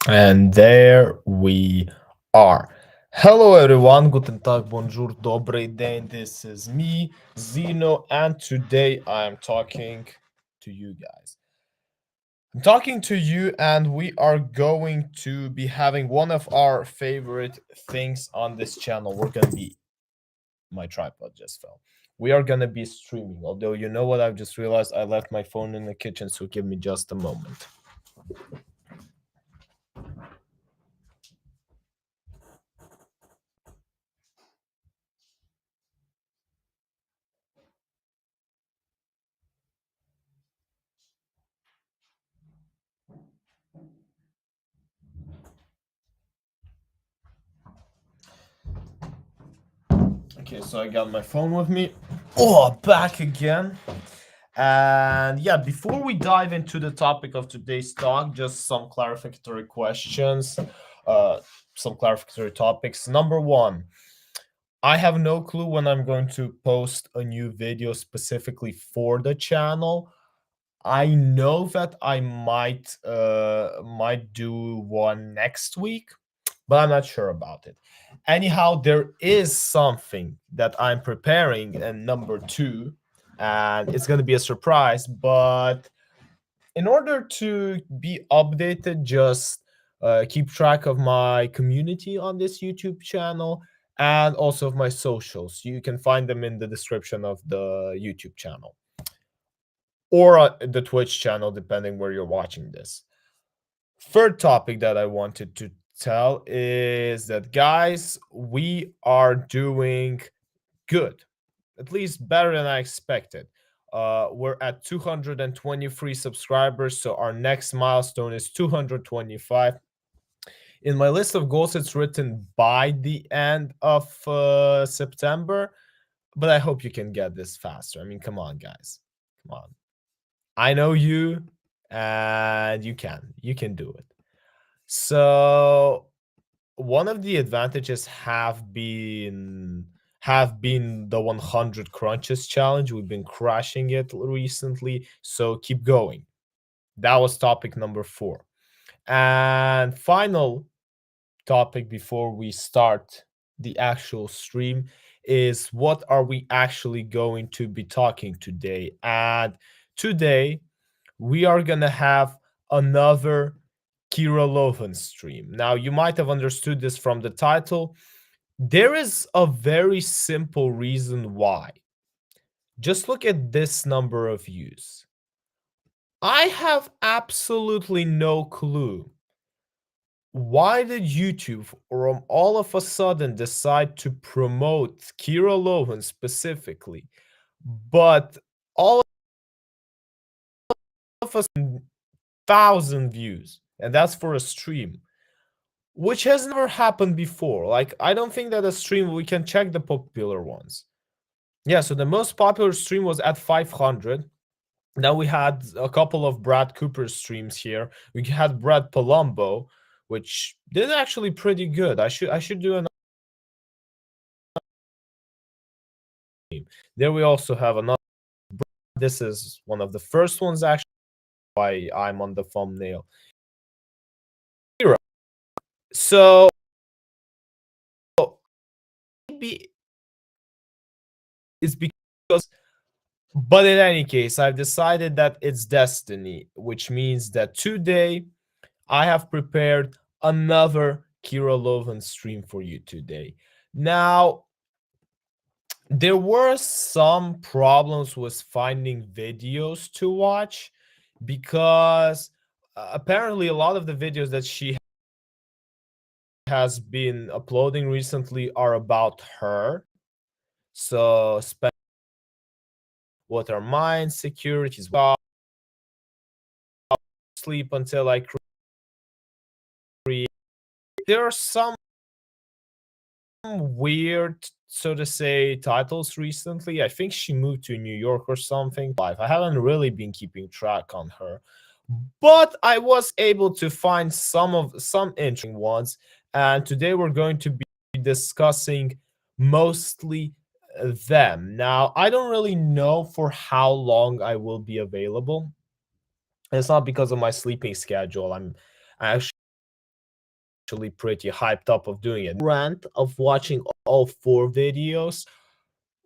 And there we are. Hello everyone, guten tag, bonjour, добрый день. This is me, Zyno, and today I am talking to you guys. I'm talking to you, and we are going to be having one of our favorite things on this channel. We're gonna be my tripod just fell. We are gonna be streaming. Although you know what I've just realized, I left my phone in the kitchen, so give me just a moment. Okay, so I got my phone with me. Oh, back again. And yeah, before we dive into the topic of today's talk, just some clarificatory questions, uh, some clarificatory topics. Number one, I have no clue when I'm going to post a new video specifically for the channel. I know that I might do one next week, but I'm not sure about it. Anyhow, there is something that I'm preparing, and number two, and it's going to be a surprise. But in order to be updated, just keep track of my community on this YouTube channel and also of my socials. You can find them in the description of the YouTube channel or the Twitch channel, depending where you're watching this. Third topic that I wanted to tell is that, guys, we are doing good, at least better than I expected. We're at 223 subscribers, so our next milestone is 225. In my list of goals, it's written by the end of September, but I hope you can get this faster. I mean, come on, guys. Come on. I know you, and you can. You can do it. So one of the advantages have been the 100 crunches challenge. We've been crushing it recently, so keep going. That was topic number 4. And final topic before we start the actual stream is, what are we actually going to be talking today? And today we are going to have another Keira Lothan stream. Now, you might have understood this from the title. There is a very simple reason why. Just look at this number of views. I have absolutely no clue. Why did YouTube all of a sudden decide to promote Keira Lothan specifically, but all of a sudden 1,000 views, and that's for a stream, which has never happened before. Like, I don't think that a stream, we can check the popular ones. Yeah, so the most popular stream was at 500. Now we had a couple of Brad Cooper streams here. We had Brad Palumbo, which did actually pretty good. I should do another stream. There we also have another. This is one of the first ones, actually. Why I'm on the thumbnail. So maybe it's because, but in any case, I've decided that it's destiny, which means that today I have prepared another Keira Lothan stream for you today. Now, there were some problems with finding videos to watch because apparently a lot of the videos that she has been uploading recently are about her. So, what are mine, securities, sleep until I create. There are some weird, so to say, titles recently. I think she moved to New York or something. I haven't really been keeping track on her, but I was able to find some interesting ones. And today we're going to be discussing mostly them. Now, I don't really know for how long I will be available. It's not because of my sleeping schedule. I'm actually actually pretty hyped up of doing it. Rant of watching all 4 videos.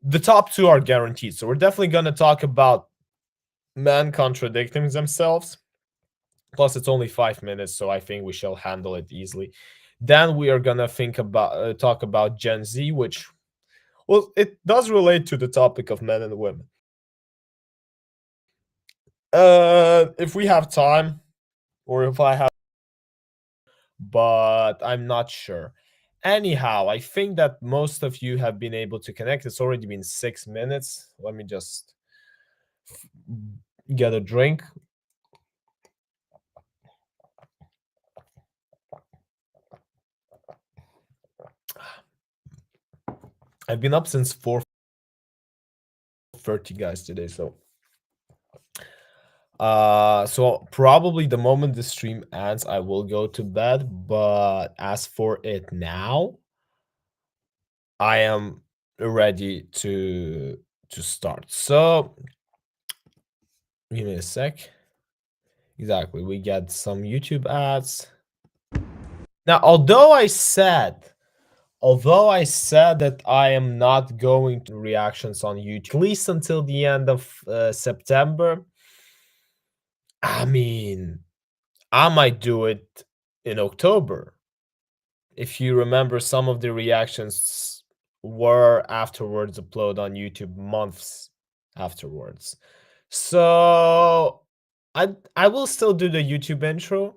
The top 2 are guaranteed. So we're definitely going to talk about men contradicting themselves. Plus, it's only 5 minutes, so I think we shall handle it easily. Then we are gonna talk about Gen Z, which, well, it does relate to the topic of men and women. If we have time, or if I have, but I'm not sure. Anyhow, I think that most of you have been able to connect. It's already been 6 minutes. Let me just get a drink. I've been up since 4:30, guys, today, so probably the moment the stream ends, I will go to bed. But as for it now, I am ready to start. So give me a sec. Exactly, we get some YouTube ads. Now, although I said that I am not going to reactions on YouTube, at least until the end of September, I mean, I might do it in October. If you remember, some of the reactions were afterwards uploaded on YouTube months afterwards. So I will still do the YouTube intro,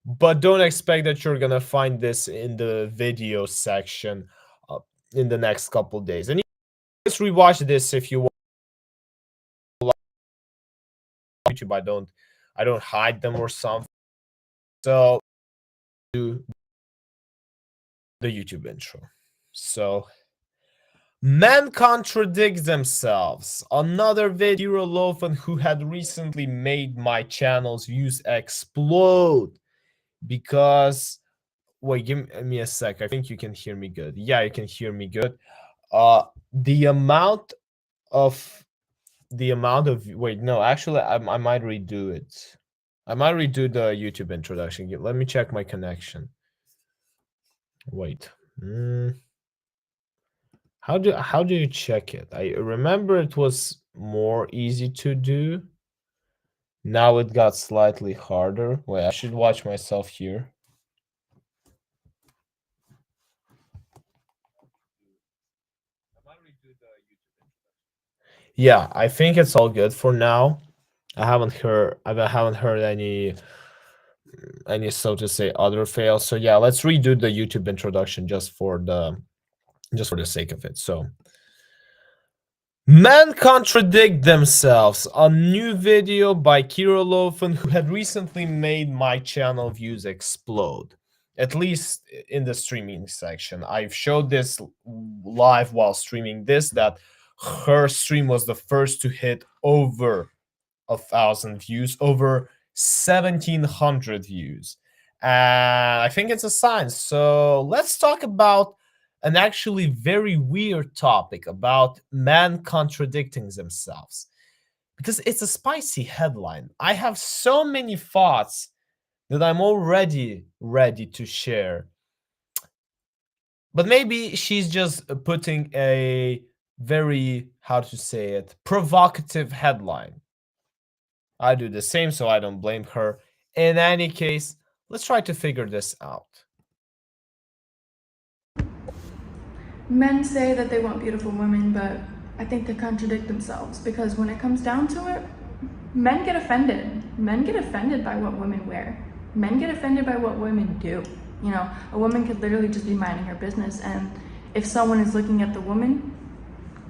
but don't expect that you're gonna find this in the video section in the next couple days. And you guys rewatch this if you want. YouTube, I don't hide them or something. So do the YouTube intro. So men contradict themselves. Another video, Keira Lothan, who had recently made my channel's views explode because wait, give me a sec. I think you can hear me good. Yeah, you can hear me good. The amount of wait, no, actually, I might redo it. I might redo the YouTube introduction. Let me check my connection. Wait. How do you check it? I remember it was more easy to do. Now it got slightly harder. Wait, I should watch myself here. Yeah, I think it's all good for now. I haven't heard any so to say other fails. So yeah, let's redo the YouTube introduction just for the sake of it. So men contradict themselves. A new video by Keira Lothan, who had recently made my channel views explode. At least in the streaming section. I've showed this live while streaming this, that her stream was the first to hit over 1,000 views, over 1,700 views. And I think it's a sign. So let's talk about an actually very weird topic about men contradicting themselves, because it's a spicy headline. I have so many thoughts that I'm already ready to share. But maybe she's just putting a very, how to say it, provocative headline. I do the same, so I don't blame her. In any case, let's try to figure this out. Men say that they want beautiful women, but I think they contradict themselves, because when it comes down to it, men get offended. Men get offended by what women wear. Men get offended by what women do. You know, a woman could literally just be minding her business, and if someone is looking at the woman,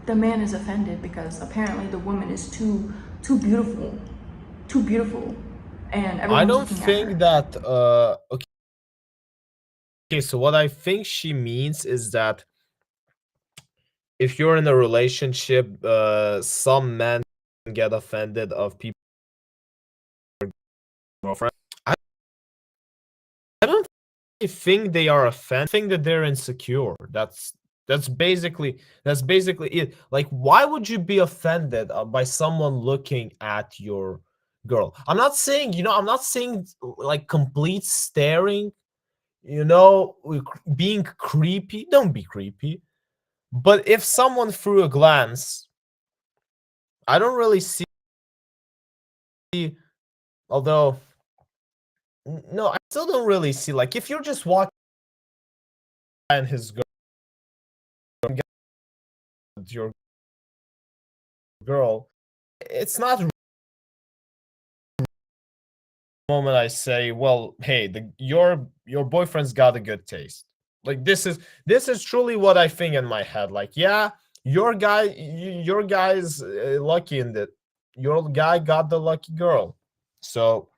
the man is offended because apparently the woman is too beautiful. Too beautiful. And I don't think that okay, so what I think she means is that if you're in a relationship, some men get offended of people girlfriend. I don't think they are offended. I think that they're insecure. That's basically it. Like, why would you be offended by someone looking at your girl. I'm not saying, I'm not saying like complete staring, being creepy. Don't be creepy. But if someone threw a glance, I don't really see, although, no, I still don't really see, like, if you're just walking and his girl, your girl, it's not the moment I say, well, hey, your boyfriend's got a good taste. Like, this is truly what I think in my head. Like, yeah, your guy's lucky in that your guy got the lucky girl. So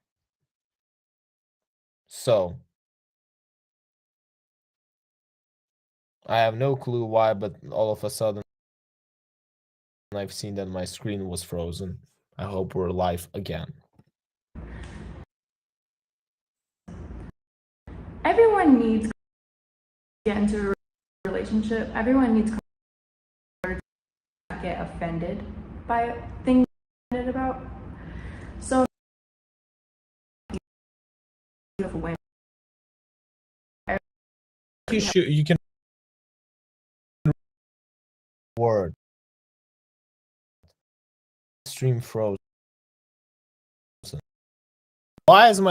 I have no clue why, but all of a sudden I've seen that my screen was frozen. I hope we're live again. Everyone needs to get into a relationship. Everyone needs to get offended by things offended about. So beautiful women. You can word stream frozen. Why is my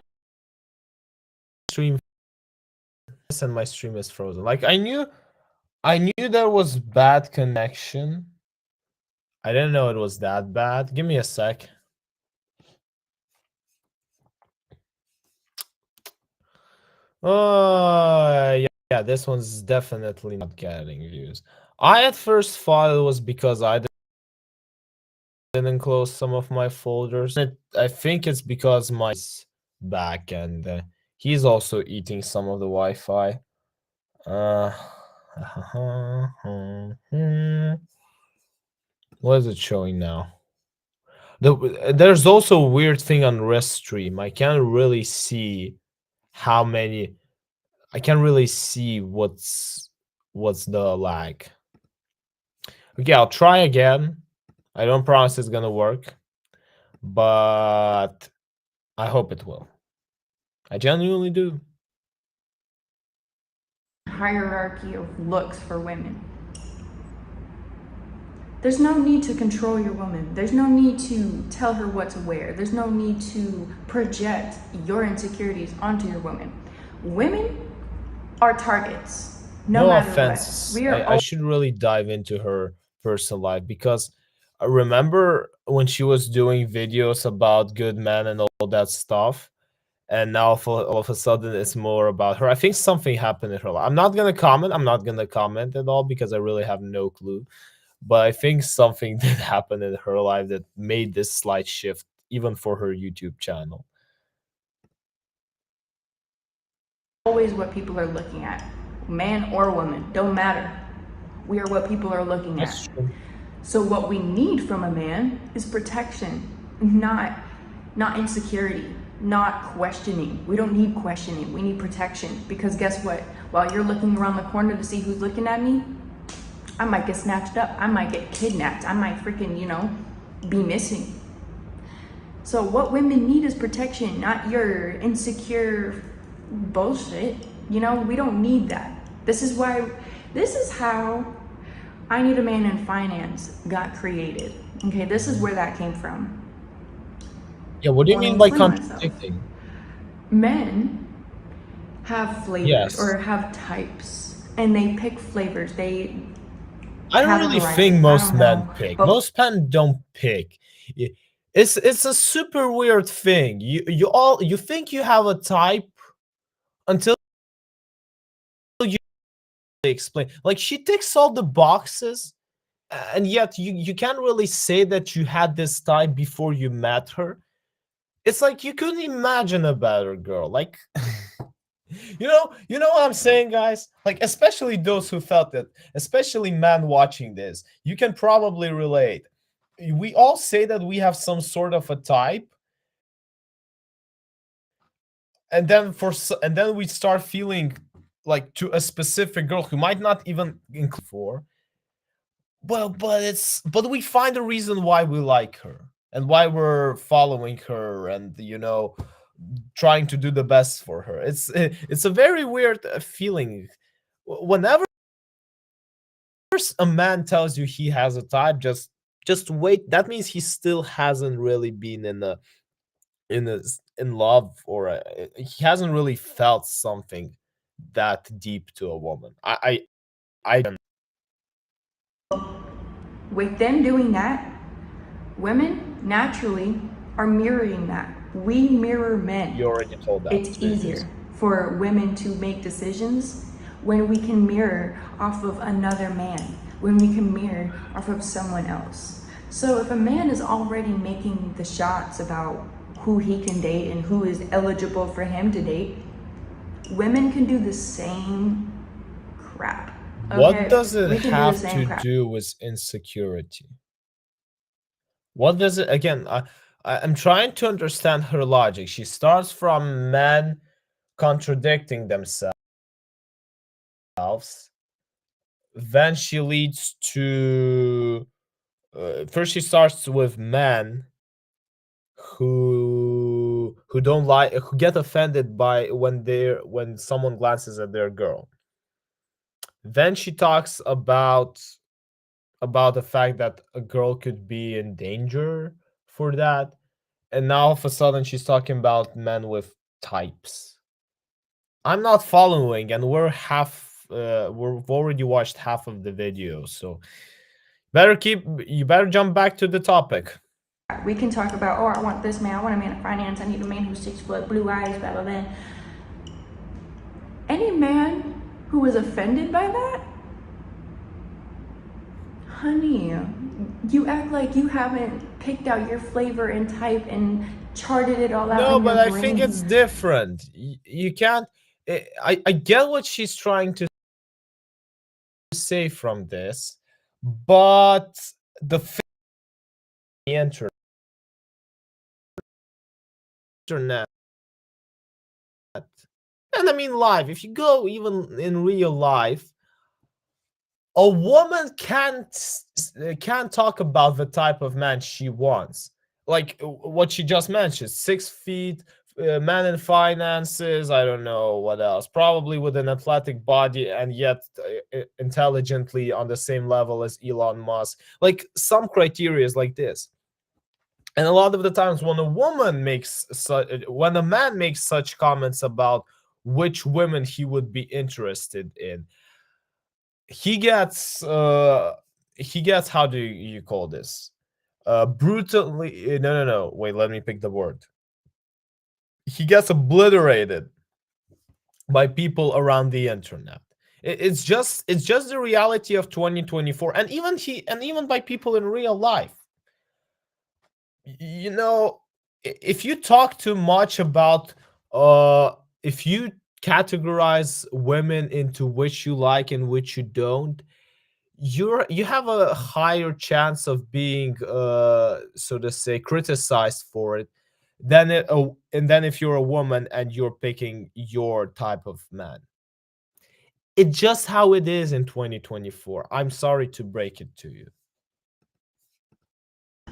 stream and my stream is frozen? Like, I knew there was bad connection. I didn't know it was that bad. Give me a sec. Oh, yeah, this one's definitely not getting views. I at first thought it was because I didn't close some of my folders. I think it's because my back and he's also eating some of the Wi-Fi. What is it showing now? There's also a weird thing on Restream. I can't really see how many. I can't really see what's the lag. Okay, I'll try again. I don't promise it's gonna work, but I hope it will. I genuinely do. Hierarchy of looks for women. There's no need to control your woman. There's no need to tell her what to wear. There's no need to project your insecurities onto your woman. Women are targets. No matter offense. what. I should really dive into her personal life, because I remember when she was doing videos about good men and all that stuff, and now all of a sudden it's more about her. I think something happened in her life. I'm not gonna comment at all because I really have no clue. But I think something did happen in her life that made this slight shift, even for her YouTube channel. Always what people are looking at, man or woman, don't matter. We are what people are looking at. True. So what we need from a man is protection, not insecurity, not questioning. We don't need questioning. We need protection, because guess what? While you're looking around the corner to see who's looking at me, I might get snatched up. I might get kidnapped. I might freaking, be missing. So what women need is protection, not your insecure bullshit. We don't need that. This is how I Need a Man in Finance got created. Okay, this is where that came from. Yeah, what do you mean by contradicting? Men have flavors or have types, and they pick flavors. I don't really think most men pick. Most men don't pick. It's a super weird thing. You think you have a type until you explain. Like, she ticks all the boxes, and yet you can't really say that you had this type before you met her. It's like you couldn't imagine a better girl. Like, you know what I'm saying, guys? Like, especially those who felt that, especially men watching this, you can probably relate. We all say that we have some sort of a type, and then we start feeling like to a specific girl who might not even include for. But we find a reason why we like her. and why we're following her and trying to do the best for her. It's a very weird feeling. Whenever a man tells you he has a type, just wait. That means he still hasn't really been in love, or he hasn't really felt something that deep to a woman. I don't. With them doing that, women naturally are mirroring that. We mirror men. You already told that. It's easier for women to make decisions when we can mirror off of another man, when we can mirror off of someone else. So if a man is already making the shots about who he can date and who is eligible for him to date, women can do the same crap. Okay? What does it We can have the same to do with insecurity? What does it again? I'm trying to understand her logic. She starts from men contradicting themselves. Then she leads to first she starts with men who don't like, who get offended by when someone glances at their girl. Then she talks about the fact that a girl could be in danger for that. And now all of a sudden she's talking about men with types. I'm not following, and we've already watched half of the video, so you better jump back to the topic. We can talk about, oh, I want this man, I want a man of finance, I need a man who's 6 foot, blue eyes, blah, blah, blah. Any man who is offended by that, honey, you act like you haven't picked out your flavor and type and charted it all out. No, in but your I brain. think it's different. You can't. I get what she's trying to say from this, but the internet, and I mean live. If you go even in real life, a woman can't talk about the type of man she wants, like what she just mentioned: 6 feet, man in finances, I don't know what else, probably with an athletic body and yet intelligently on the same level as Elon Musk, like some criteria is like this. And a lot of the times when when a man makes such comments about which women he would be interested in, he gets how do you call this, brutally, no, wait, let me pick the word. He gets obliterated by people around the internet. It's just the reality of 2024, and even by people in real life. You know, if you talk too much about if you categorize women into which you like and which you don't, you have a higher chance of being so to say criticized for it and then if you're a woman and you're picking your type of man. It's just how it is in 2024. I'm sorry to break it to you.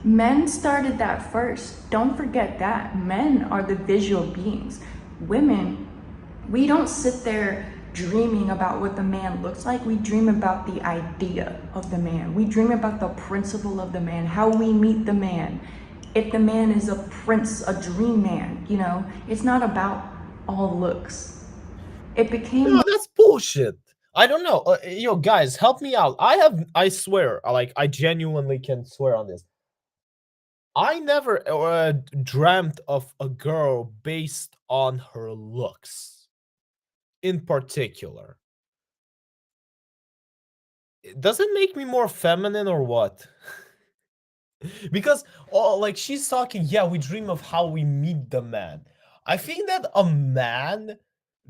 Men started that first. Don't forget that. Men are the visual beings. Women, we don't sit there dreaming about what the man looks like. We dream about the idea of the man. We dream about the principle of the man, how we meet the man. If the man is a prince, a dream man, it's not about all looks. It became. No, that's bullshit. I don't know. Guys, help me out. I swear, like, I genuinely can swear on this. I never dreamt of a girl based on her looks in particular. Does it make me more feminine or what? Because like she's talking, yeah, we dream of how we meet the man. I think that a man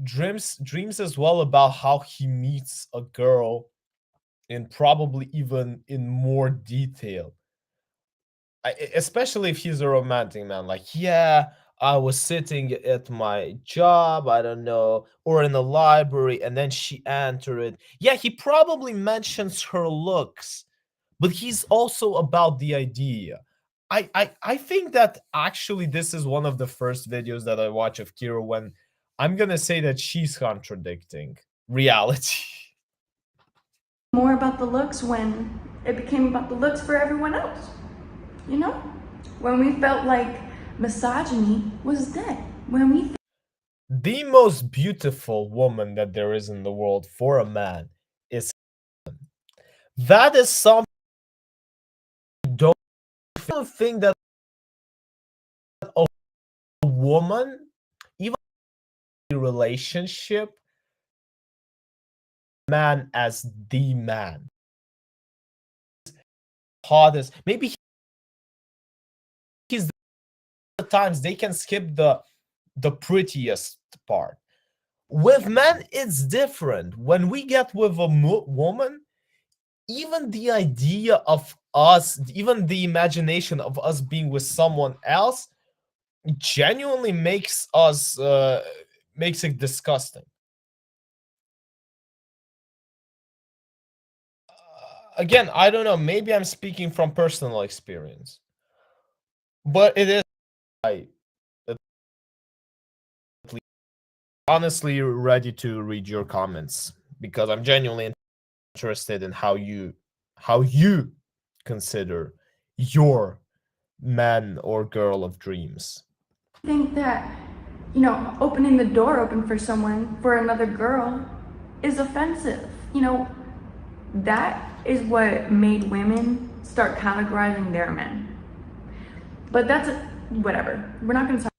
dreams as well about how he meets a girl, and probably even in more detail. Especially if he's a romantic man, like, yeah, I was sitting at my job, I don't know, or in the library, and then she entered. Yeah, he probably mentions her looks, but he's also about the idea. I think that actually this is one of the first videos that I watch of Keira when I'm gonna say that she's contradicting reality. More about the looks when it became about the looks for everyone else. You know? When we felt like misogyny was dead. When we The most beautiful woman that there is in the world for a man is that is something you don't think that a woman, even in a relationship, man as the man. Hottest, maybe he's the times they can skip the prettiest part. With men, it's different. When we get with a woman, even the idea of us, even the imagination of us being with someone else, genuinely makes us makes it disgusting. Again, I don't know. Maybe I'm speaking from personal experience, but it is. I honestly ready to read your comments because I'm genuinely interested in how you consider your man or girl of dreams. think that, you know, opening the door open for someone, for another girl, is offensive. You know, that is what made women start categorizing their men. But that's whatever. We're not going to talk.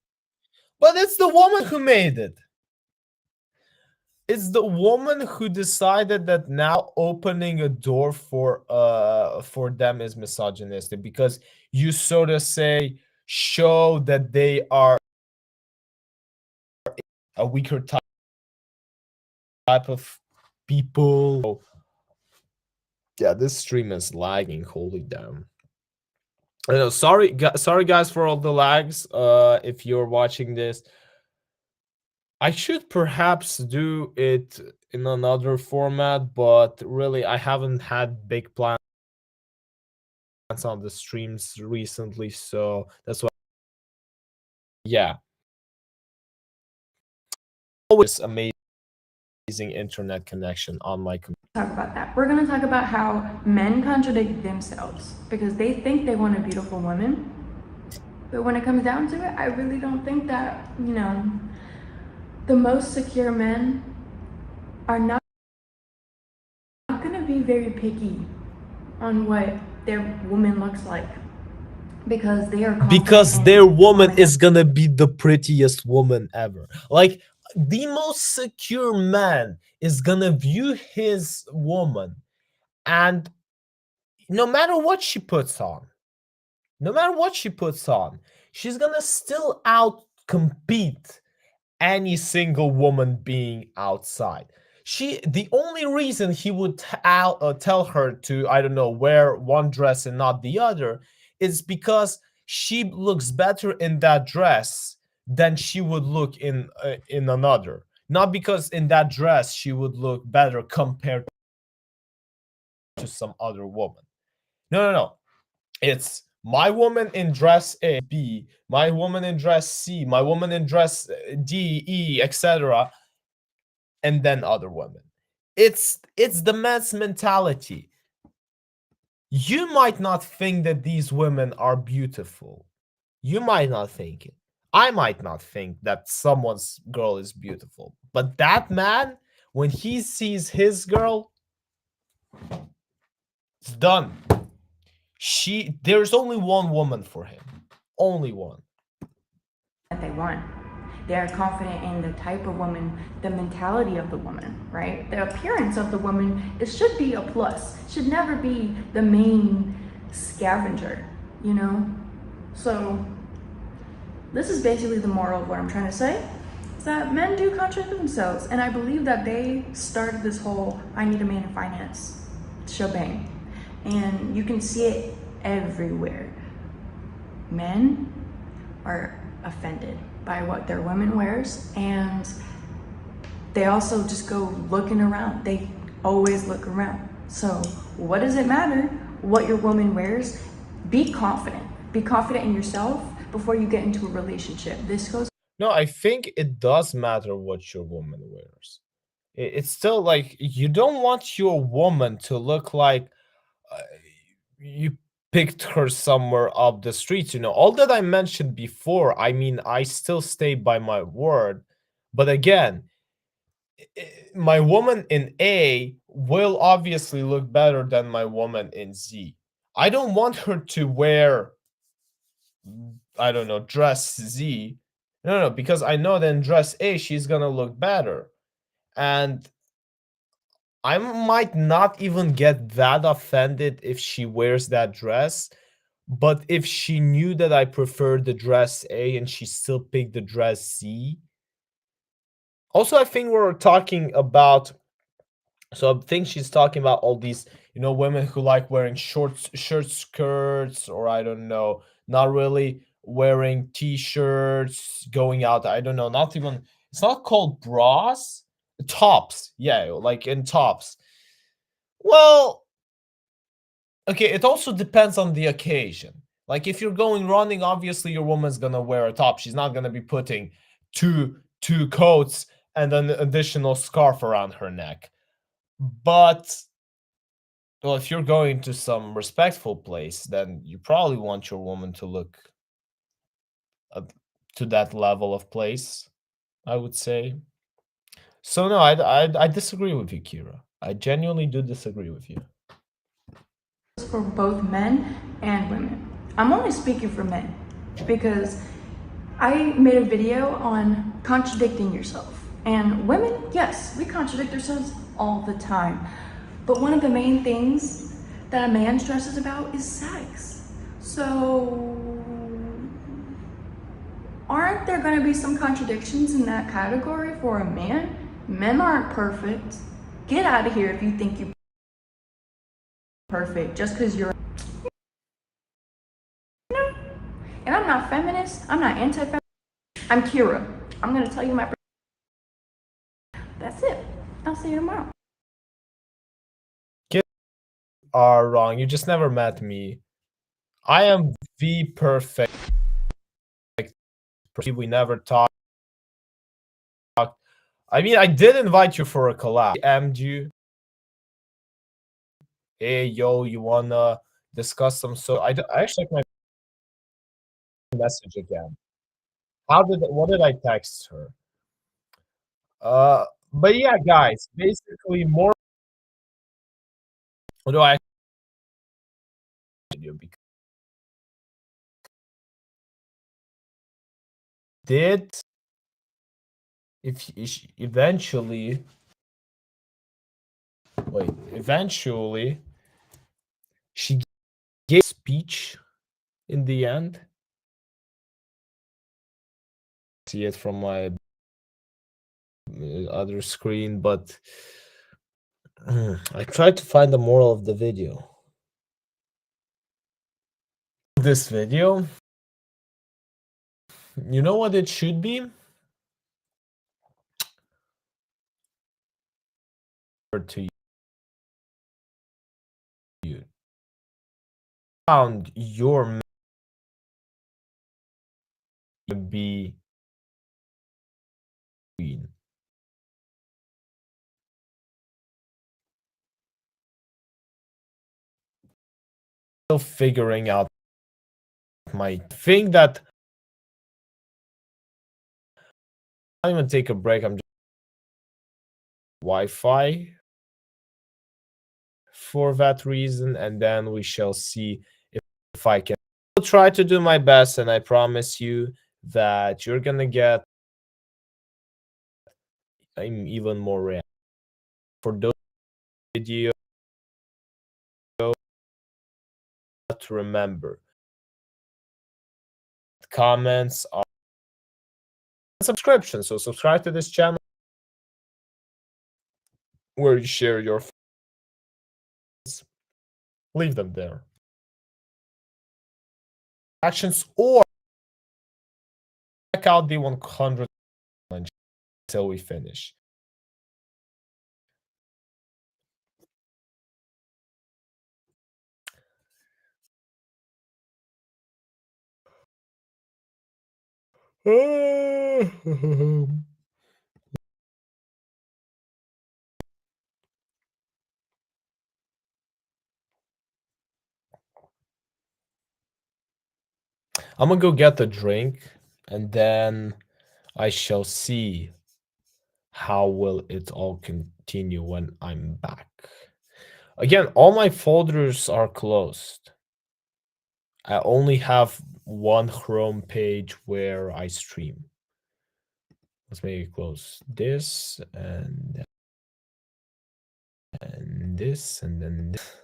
But it's the woman who made it. It's the woman who decided that now opening a door for them is misogynistic because you sort of say show that they are a weaker type of people. Yeah, this stream is lagging. Holy damn. I know, sorry guys for all the lags. If you're watching this, I should perhaps do it in another format, but really I haven't had big plans on the streams recently, so that's why. Yeah, always amazing internet connection on my computer. Talk about that. We're going to talk about how men contradict themselves because they think they want a beautiful woman. But when it comes down to it, I really don't think that, you know, the most secure men are not going to be very picky on what their woman looks like because they are Because their woman is gonna be the prettiest woman ever. Like the most secure man is gonna view his woman, and no matter what she puts on, no matter what she puts on, she's gonna still out compete any single woman being outside. The only reason he would tell her to, I don't know, wear one dress and not the other is because she looks better in that dress than she would look in another. Not because in that dress she would look better compared to some other woman. No. It's my woman in dress A, B, my woman in dress C, my woman in dress D, E, etc., and then other women. It's the man's mentality. You might not think that these women are beautiful. You might not think it. I might not think that someone's girl is beautiful. But that man, when he sees his girl, it's done. There's only one woman for him. Only one. that they want. They're confident in the type of woman, the mentality of the woman, right? The appearance of the woman, it should be a plus. It should never be the main scavenger, you know? So this is basically the moral of what I'm trying to say. Is that men do contradict themselves. And I believe that they started this whole I need a man in finance shebang. And you can see it everywhere. Men are offended by what their woman wears, and they also just go looking around. They always look around. So what does it matter what your woman wears? Be confident. Be confident in yourself before you get into a relationship. This goes No, I think it does matter what your woman wears. It's still like you don't want your woman to look like uh, you picked her somewhere up the streets. All that I mentioned before, I mean, I still stay by my word. But again, my woman in A will obviously look better than my woman in Z. I don't want her to wear, I don't know, dress Z. No, because I know that in dress A, she's gonna look better. And I might not even get that offended if she wears that dress. But if she knew that I prefer the dress A and she still picked the dress Z. Also, I think we're talking about, so I think she's talking about all these, women who like wearing short skirts, or I don't know, not really wearing t-shirts, going out. I don't know, not even, it's not called bras, tops. Yeah, like in tops. Well, okay, it also depends on the occasion. Like if you're going running, obviously your woman's gonna wear a top. She's not gonna be putting two coats and an additional scarf around her neck. But well, if you're going to some respectful place, then you probably want your woman to look up to that level of place, I would say. So no, I disagree with you, Kira. I genuinely do disagree with you. for both men and women. I'm only speaking for men because I made a video on contradicting yourself. And women, yes, we contradict ourselves all the time. But one of the main things that a man stresses about is sex. So, aren't there going to be some contradictions in that category for a man? Men aren't perfect. Get out of here if you think you're perfect just because you're. And I'm not feminist, I'm not anti-feminist. I'm Keira. I'm gonna tell you my. That's it. I'll see you tomorrow. Kids are wrong. You just never met me. I am the perfect. We never talked. I mean, I did invite you for a collab. And you, hey, yo, you wanna discuss some? So I actually checked my message again. What did I text her? But yeah, guys, basically more. What do I do? Because did if eventually wait eventually she gave a speech in the end. See it from my other screen, but I tried to find the moral of the video. This video, you know what it should be? To you found your man to be queen. Still figuring out my thing that I'm even take a break. I'm just Wi-Fi for that reason, and then we shall see if I can. I'll try to do my best, and I promise you that you're gonna get even more reaction for those videos. To remember, comments are subscription. So subscribe to this channel where you share your thoughts. Leave them there. Actions, or check out the 100 challenge until we finish. I'm gonna go get the drink, and then I shall see how will it all continue when I'm back. Again, all my folders are closed. I only have one Chrome page where I stream. Let's make it close. This and this, and then this.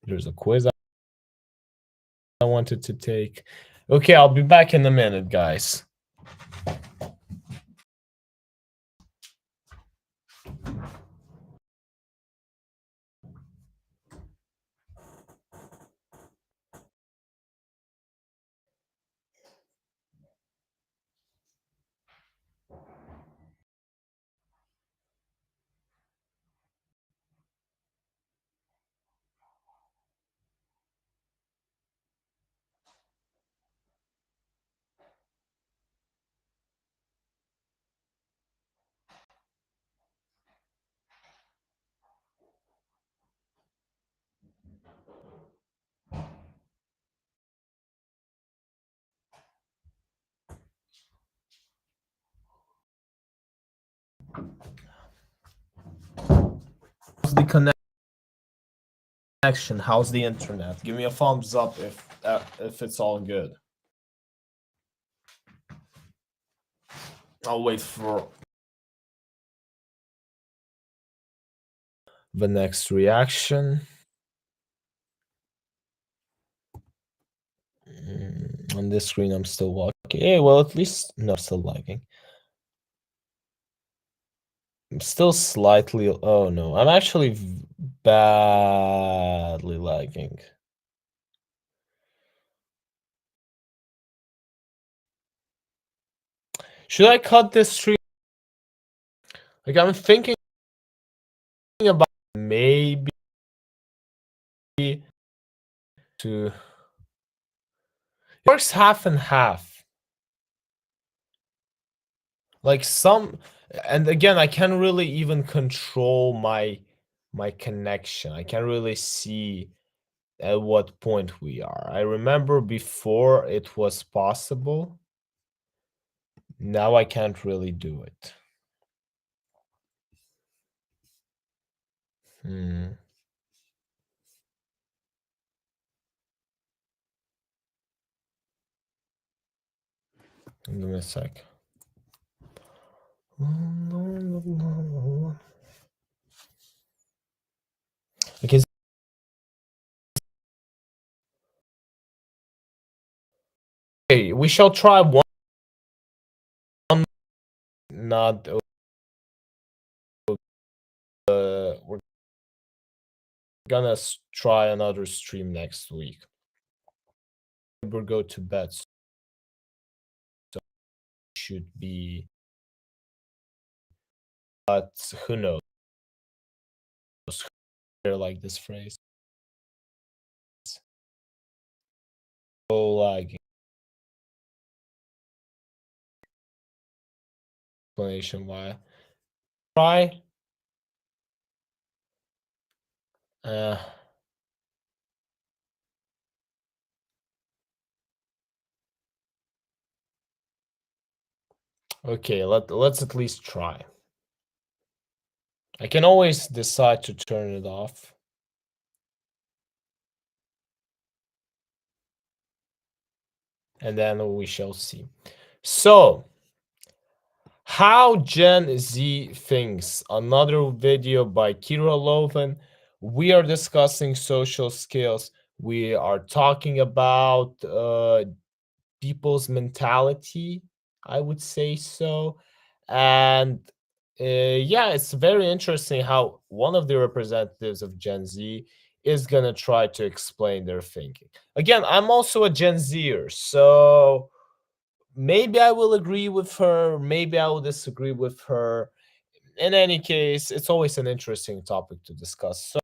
There's a quiz I wanted to take. Okay, I'll be back in a minute, guys. How's the connection? How's the internet? Give me a thumbs up if it's all good. I'll wait for the next reaction. On this screen, I'm still walking. Hey, well, at least no, I'm still lagging. I'm still slightly. Oh no, I'm actually badly lagging. Should I cut this stream? Like, I'm thinking about maybe to. It works half and half. Like some, and again, I can't really even control my connection. I can't really see at what point we are. I remember before it was possible. Now I can't really do it. Give me a sec. Okay. Okay, we shall try one. Not. We're gonna try another stream next week. We'll go to bed. So should be. But who knows? I like this phrase. So like explanation why. Try. Okay, let's at least try. I can always decide to turn it off. And then we shall see. So, how Gen Z thinks. Another video by Keira Lothan. We are discussing social skills. We are talking about people's mentality, I would say so. And yeah, it's very interesting how one of the representatives of Gen Z is going to try to explain their thinking. Again, I'm also a Gen Zer, so maybe I will agree with her, maybe I will disagree with her. In any case, it's always an interesting topic to discuss.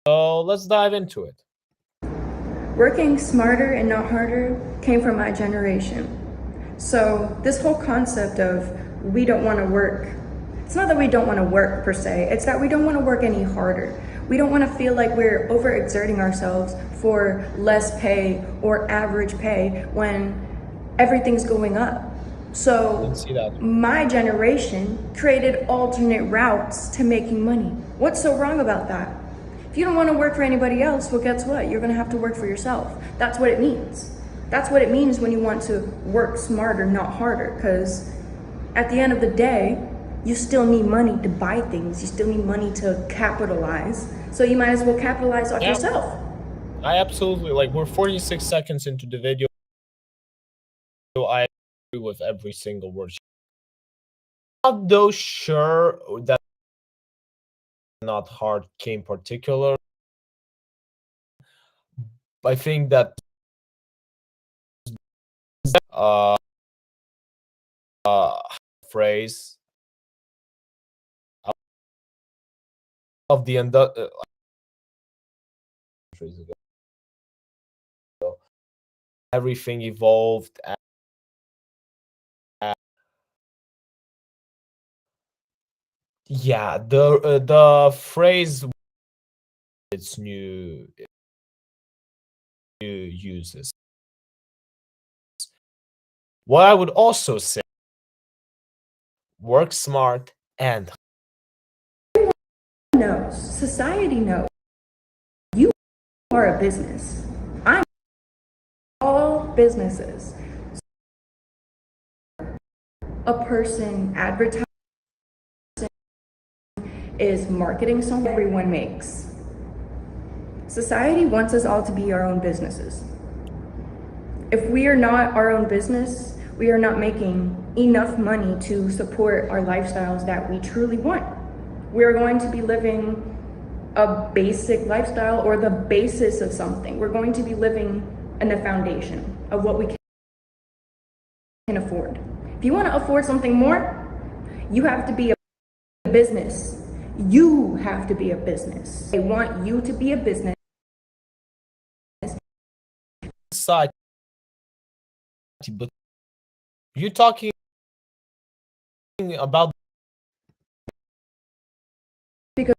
So let's dive into it. Working smarter and not harder came from my generation. So this whole concept of we don't want to work, it's not that we don't want to work per se, it's that we don't want to work any harder. We don't want to feel like we're overexerting ourselves for less pay or average pay when everything's going up. So my generation created alternate routes to making money. What's so wrong about that? If you don't want to work for anybody else, well, guess what? You're going to have to work for yourself. That's what it means. That's what it means when you want to work smarter, not harder. Because at the end of the day, you still need money to buy things. You still need money to capitalize. So you might as well capitalize off yourself. I absolutely, like, we're 46 seconds into the video. I agree with every single word. Not though sure that not hard came particular. I think that phrase of the everything evolved. Yeah, the phrase its new uses. What I would also say, work smart and knows, society knows, you are a business. I'm all businesses. A person advertising is marketing something everyone makes. Society wants us all to be our own businesses. If we are not our own business, we are not making enough money to support our lifestyles that we truly want. We are going to be living a basic lifestyle or the basis of something. We're going to be living in the foundation of what we can afford. If you want to afford something more, you have to be a business. You have to be a business. They want you to be a business. Side, but you're talking about, because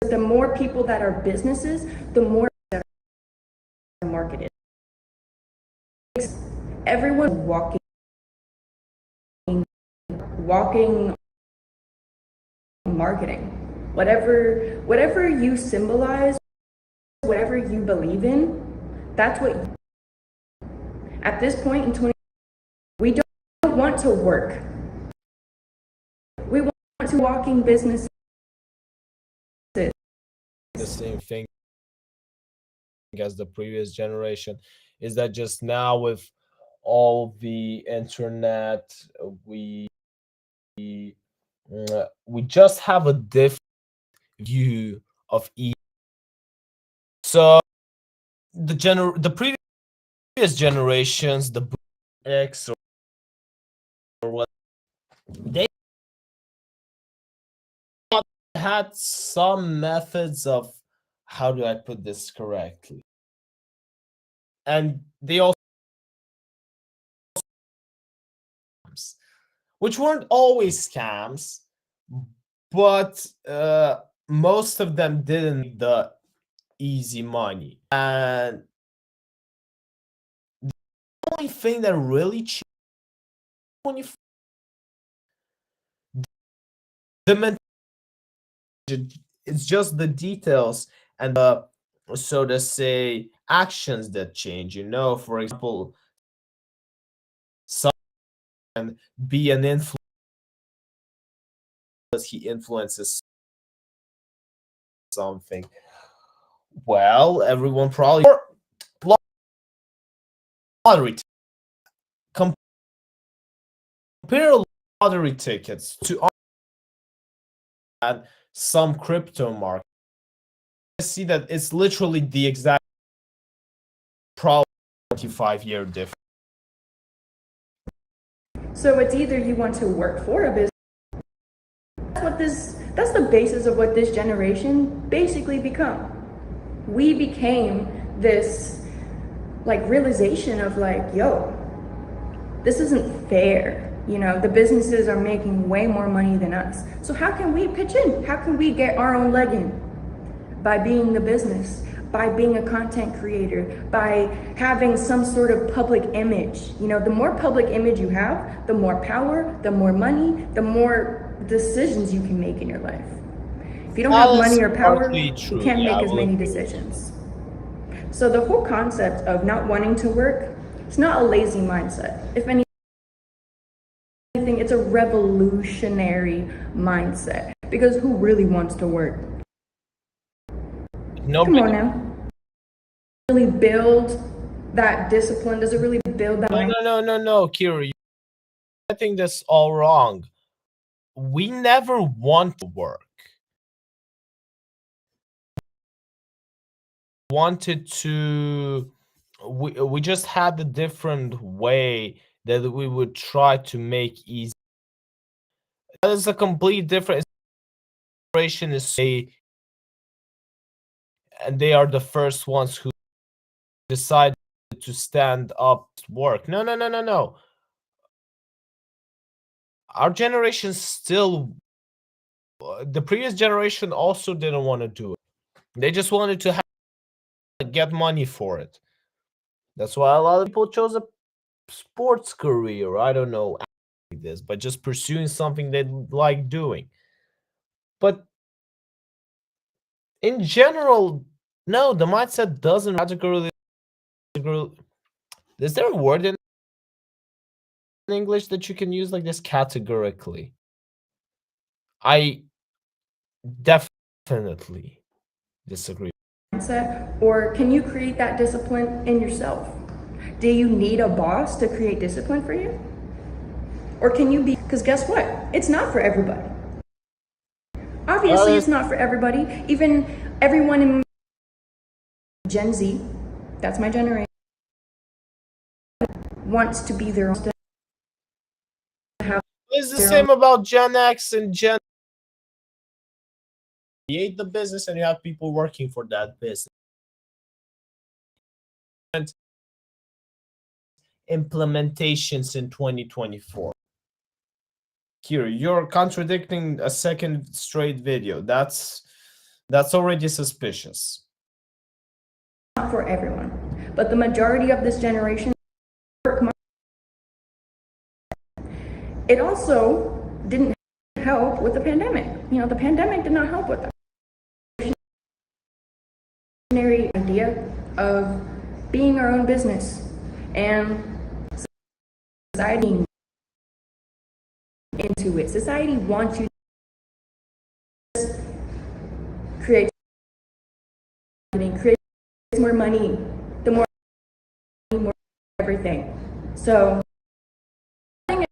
the more people that are businesses, the more that are marketed. Everyone walking marketing. Whatever you symbolize, whatever you believe in, that's what at this point in 20, we don't want to work. We want to walking businesses. The same thing as the previous generation is that just now with all the internet, we just have a different view of each. So the previous generations, the X or what, they had some methods of, how do I put this correctly? And they also, which weren't always scams, but most of them didn't need the easy money. And the only thing that really changed when you it's just the details and the, so to say, actions that change. You know, for example, someone be an influencer, he influences something. Well, everyone probably lottery. Compare lottery tickets to some crypto market. I see that it's literally the exact probably 25-year difference. So it's either you want to work for a business. That's the basis of what this generation basically become. We became this like realization of like, yo, This isn't fair. You know, the businesses are making way more money than us. So how can we pitch in? How can we get our own leg in? By being the business, by being a content creator, by having some sort of public image. You know, the more public image you have, the more power, the more money, the more decisions you can make in your life. If you don't have money or power, you can't make as many decisions. So the whole concept of not wanting to work, it's not a lazy mindset. If anything, it's a revolutionary mindset, because who really wants to work? Nobody. Come on now. Really build that discipline? Does it really build that? No, Keira. I think that's all wrong. We never want to work. We just had a different way that we would try to make easy. That is a complete different generation. And they are the first ones who decided to stand up to work. No. Our generation still, the previous generation also didn't want to do it. They just wanted to get money for it. That's why a lot of people chose a sports career. I don't know this, but just pursuing something they like doing. But in general, no, the mindset doesn't categorically. Is there a word in English that you can use like this, categorically? I definitely disagree. Mindset, or can you create that discipline in yourself? Do you need a boss to create discipline for you? Or can you be, because guess what? It's not for everybody. Obviously, it's not for everybody. Even everyone in Gen Z, that's my generation, wants to be their own. It's the same about Gen X and Gen. Create the business and you have people working for that business. And implementations in 2024. Keira, you're contradicting a second straight video. That's already suspicious. Not for everyone, but the majority of this generation work. It also didn't help with the pandemic. You know, the pandemic did not help with that. Idea of being our own business and society into it. Society wants you to create more money, the more everything. So nothing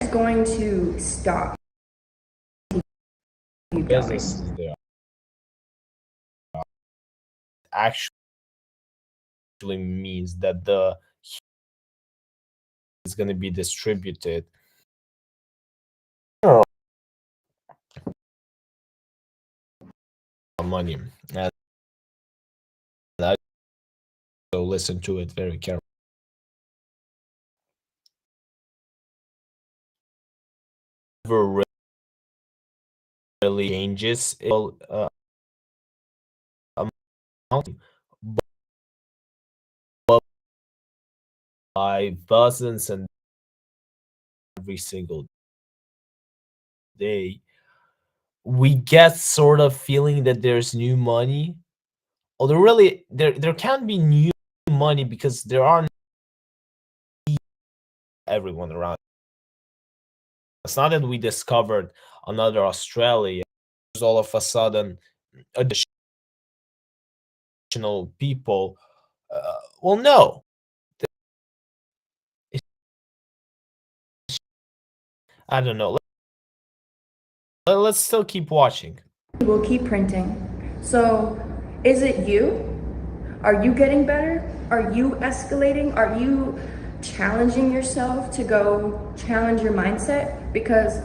is going to stop. Businesses there actually means that the is going to be distributed. Money, and I so listen to it very carefully. Never really changes but by dozens and every single day, we get sort of feeling that there's new money. Although really there can't be new money because there are everyone around. It's not that we discovered another Australia. There's all of a sudden additional people. Well, no. I don't know. Let's still keep watching. We'll keep printing. So, is it you? Are you getting better? Are you escalating? Are you challenging yourself to go challenge your mindset? Because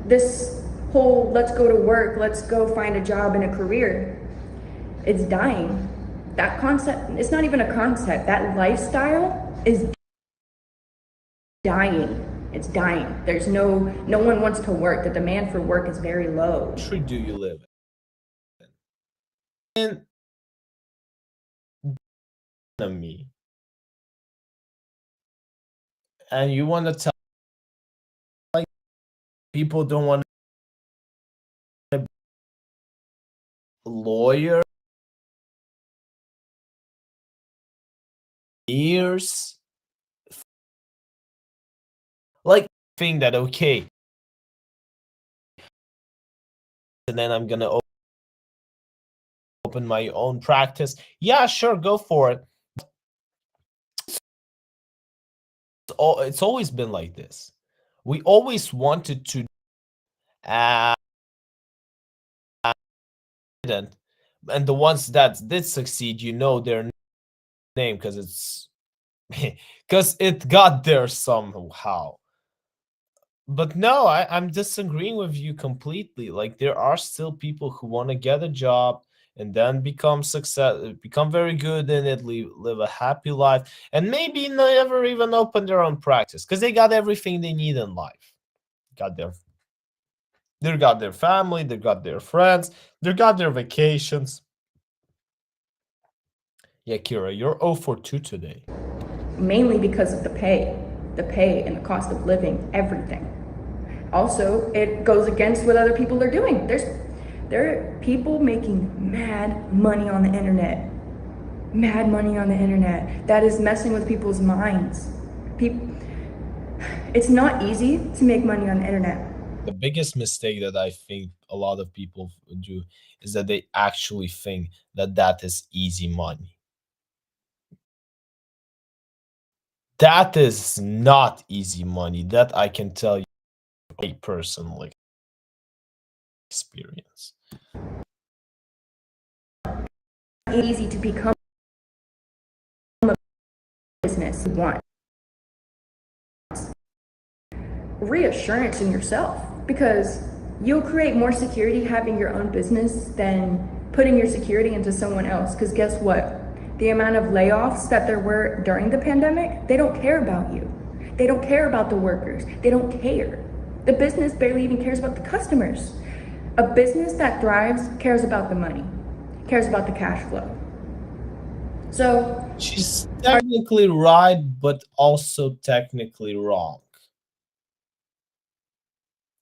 this whole let's go to work, let's go find a job and a career, it's dying. That concept, it's not even a concept. That lifestyle is dying. It's dying. There's no one wants to work. The demand for work is very low. What country do you live in? Me, and you want to tell like people don't want a lawyer years like think that okay, and then I'm gonna open my own practice. Yeah, sure, go for it. It's always been like this. We always wanted to uh, and the ones that did succeed, you know their name because it's because it got there somehow. But no, I'm disagreeing with you completely. Like there are still people who want to get a job and then become very good in it, live a happy life, and maybe never even open their own practice because they got everything they need in life. They got their family, they got their friends, they got their vacations. Yeah, Kira, you're 0 for 2 today. Mainly because of the pay and the cost of living, everything. Also, it goes against what other people are doing. There are people making mad money on the internet. Mad money on the internet. That is messing with people's minds. It's not easy to make money on the internet. The biggest mistake that I think a lot of people do is that they actually think that that is easy money. That is not easy money. That I can tell you a personal experience. It's easy to become a business you want. Reassurance in yourself, because you'll create more security having your own business than putting your security into someone else. Because guess what? The amount of layoffs that there were during the pandemic, they don't care about you. They don't care about the workers. They don't care. The business barely even cares about the customers. A business that thrives cares about the money, cares about the cash flow. So she's technically right, but also technically wrong.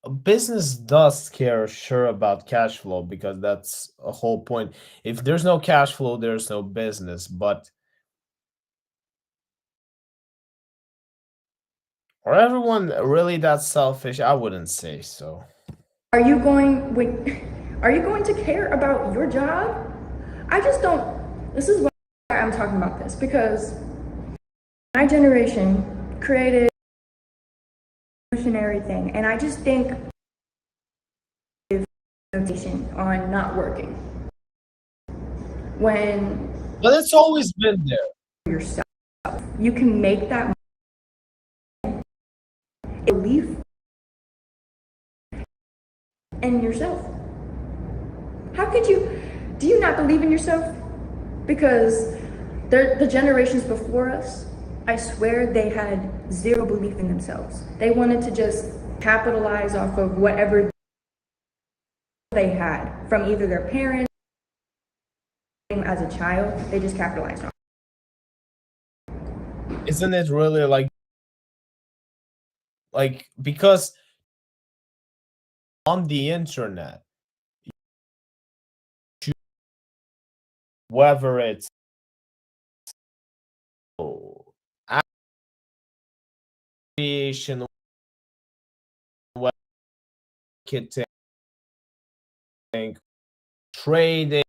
A business does care, sure, about cash flow because that's a whole point. If there's no cash flow, there's no business. But are everyone really that selfish? I wouldn't say so. Are you going to care about your job? I just don't. This is why I'm talking about this, because my generation created a revolutionary thing, and I just think notation on not working when But it's always been there. yourself, you can make that belief in yourself. How could you? Do you not believe in yourself? Because the generations before us, I swear they had zero belief in themselves. They wanted to just capitalize off of whatever they had from either their parents as a child. They just capitalized on. Isn't it really because on the internet, whether it's creation, marketing, trading,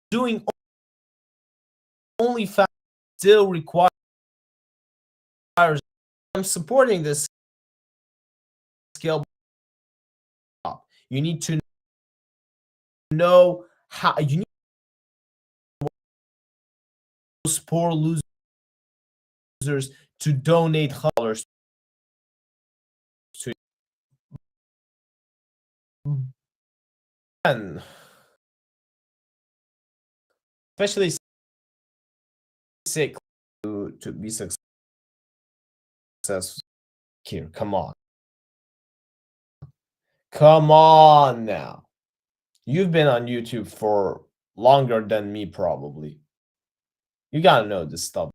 doing only still requires. I'm supporting this skill. You need to know how you need those poor losers to donate dollars to, and especially sick to be successful. says, Keira, come on. Come on now. You've been on YouTube for longer than me, probably. You gotta know this stuff.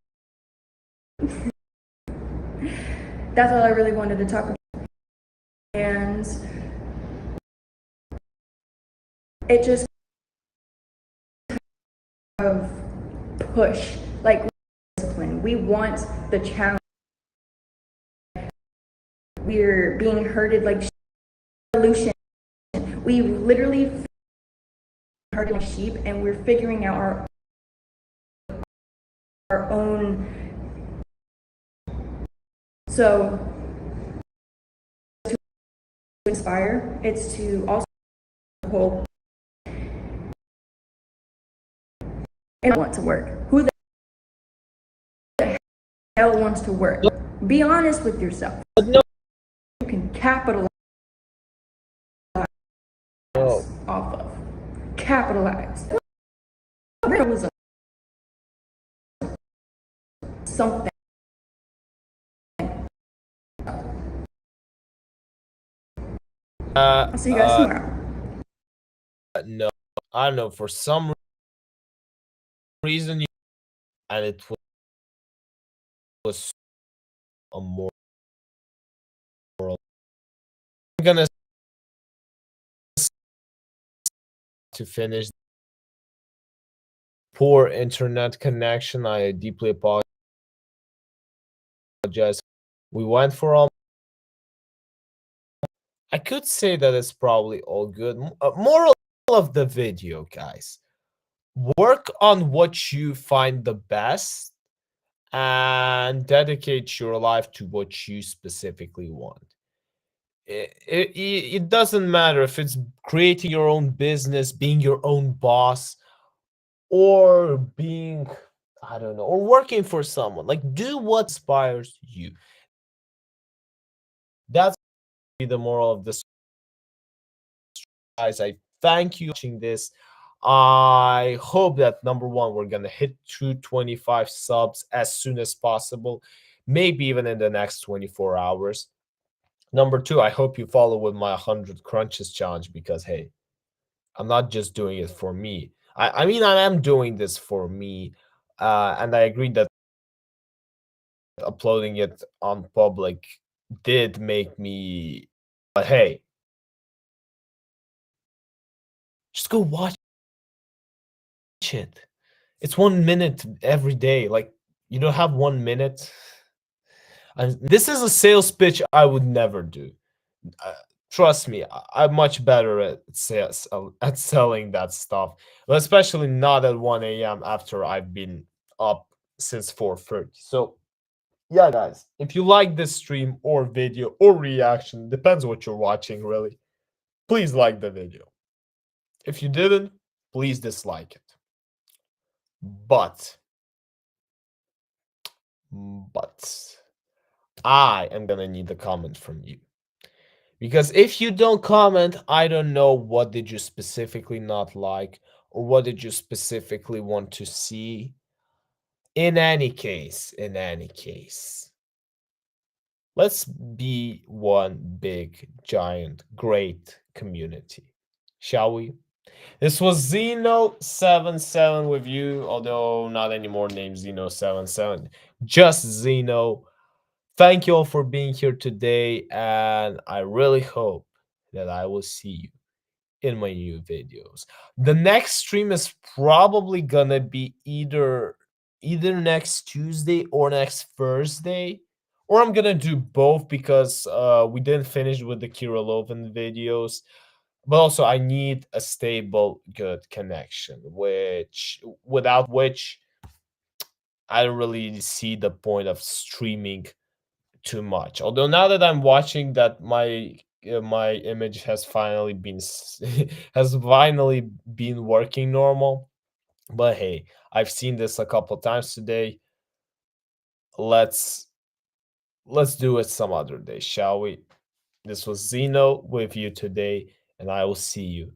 That's all I really wanted to talk about. And it just of push, like discipline. We want the challenge. We're being herded like evolution. We literally herded like sheep, and we're figuring out our own. So to inspire, it's to also hold and want to work. Who the hell wants to work? Be honest with yourself. No. You can capitalize Oh. off of. Capitalize. There was something. I'll see you guys tomorrow. No, I don't know. For some reason, and it was a moral. I'm gonna to finish. Poor internet connection. I deeply apologize. We went for all. I could say that it's probably all good. Moral of the video, guys. Work on what you find the best and dedicate your life to what you specifically want. It doesn't matter if it's creating your own business, being your own boss, or being, I don't know, or working for someone. Like, do what inspires you. That's the moral of this, guys. I thank you for watching this. I hope that number one, we're gonna hit 225 subs as soon as possible, maybe even in the next 24 hours. Number two, I hope you follow with my 100 crunches challenge, because hey, I'm not just doing it for me. I mean, I am doing this for me, and I agree that uploading it on public did make me. But hey, just go watch it. It's 1 minute every day. Like, you don't have 1 minute. And this is a sales pitch I would never do. Trust me, I'm much better at sales, at selling that stuff, but especially not at 1 a.m. after I've been up since 4:30. So yeah, guys, if you like this stream or video or reaction, depends what you're watching, really, please like the video. If you didn't, please dislike it. But I am gonna need a comment from you. Because if you don't comment, I don't know what did you specifically not like, or what did you specifically want to see. In any case, let's be one big, giant, great community, shall we? This was Zyno77 with you, although not anymore named Zyno77, just Zyno. Thank you all for being here today, and I really hope that I will see you in my new videos. The next stream is probably gonna be either next Tuesday or next Thursday, or I'm gonna do both, because we didn't finish with the Keira Lothan videos. But also, I need a stable, good connection, which without which I don't really see the point of streaming too much. Although now that I'm watching that my image has finally been has finally been working normal. But hey, I've seen this a couple times today. Let's do it some other day, shall we? This was Zyno with you today, and I will see you